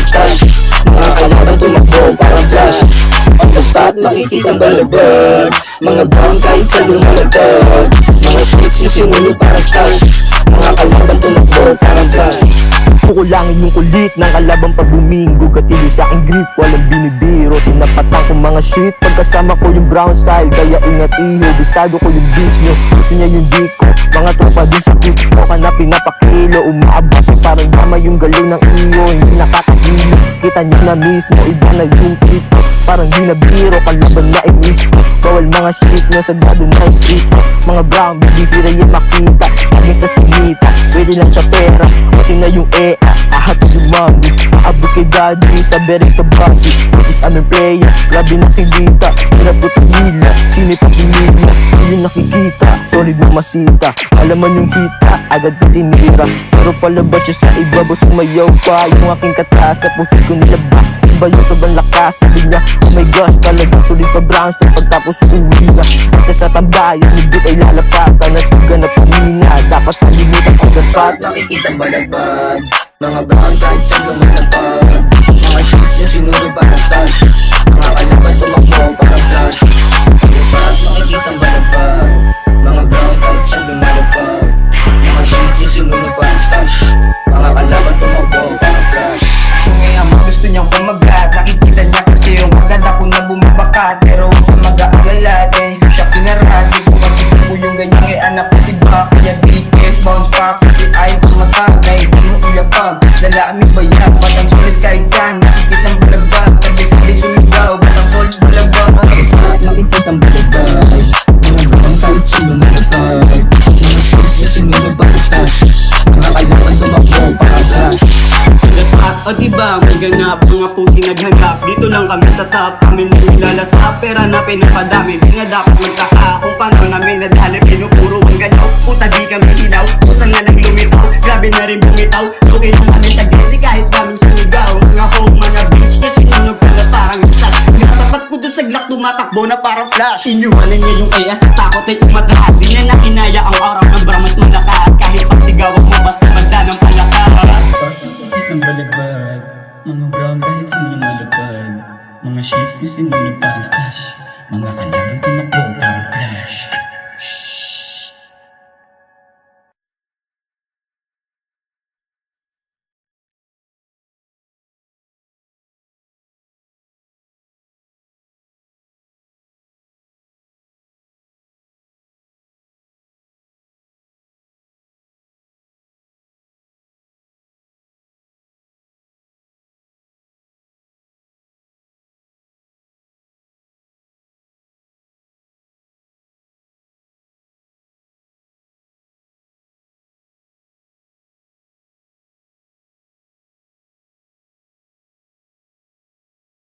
stash. Mga kalaban tumakbo parang flash. On the spot makikita balabag. Mga brown kahit sa lumalagdag. Mga shades yung sinunog parang stash. Mga kalaban tumakbo parang flash. Kukulangin yung kulit ng kalaban pag bumingo. Katili sa aking grip, walang binibiro. Tinapatan ko mga shit pagkasama ko yung brown style. Kaya ingat iho, bistado ko yung beach nyo. Gusto niya yung dick ko, mga tropa din sa clip ko. Kana pinapakilo, umaabot parang dama yung galaw ng iyo. Hindi nakakagilo, kita nyo na mismo. Iba na yung trip ko, parang di na biro. Kalaban na inis ko, bawal mga shit nyo. Sagado na yung street ko. Mga brown, bibira yung makita. Aging sa sinita, pwede lang sa pera. Pati na yung ahatid yung mami. Aabot kay daddy, sabi rin sa body. This is aming prayer, grabe na singgita. Pinabot ang nila, sinipag yung nila. Yung nakikita, solid na masita. Alaman yung kita, agad ko tinira. Pero palabas siya sa iba, boss sumayaw pa. Yung aking kata, sa puso ko nilabas. Iba yung sobrang lakas, sabi niya, oh my gosh, talagang sulit pa brown style. Pagtapos uwi na, kasi sa tambayan, hindi ay lalapatan. At huwag na pamina, dapat palimutan ang gaspat. Nakikita balabag. Mga brown kahit sa lumalagdag. Mga shades yung sinunog parang stash. Mga kalaban tumakbo parang flash. On the spot makikita balabag. Mga brown kahit sa lumalagdag. Mga shades yung sinunog parang stash. Mga kalaban tumakbo parang flash. Kaya gusto niyang kumagat. Nakikita niya kasi yung maganda ko na bumabakat. Pero huwag sa mag-aalala, dahil ko siya kinarat. Di ko kasi po yung ganyan ay anak ko si Bak. Kaya BTS bounce back kasi ayaw tumatagay. Sino ulapag, lalami bayan. Batang sulit kahit saan, nakikitang balagbag. Sabi-sabi sumigaw, batang sulit balagbag. Nakikita balabag. Mga brown kahit sa lumalagdag. Mga shades yung sinunog parang stash. Mga kalaban tumakbo parang flash. The spot, o diba, may ganap. Mga pusi naghanap, dito lang kami sa top. Kami nilalasa, pera na pinapadami. Di na dapat magtaka kung paano namin nadali. Pinupuro ang galaw, puta di kami hilaw. Kusang na lang lumitaw, grabe na rin bumitaw. Okay na kami sa gilid, kahit daming sumigaw. Mga home, mga beach, kasi sunog ka na parang slash. Nagtapat ko dun sa glock, tumatakbo na parang flash. Inuwanan niya yung kaya sa takot ay umatras. Di niya nakinaya ang araw ng bramas malakas. Kahit pagsigaw mo, basta magda ng palakas. Ang balabag, mga brown kahit sa lumalapad. Mga sheets na sinunog parang stash. Mga kalaban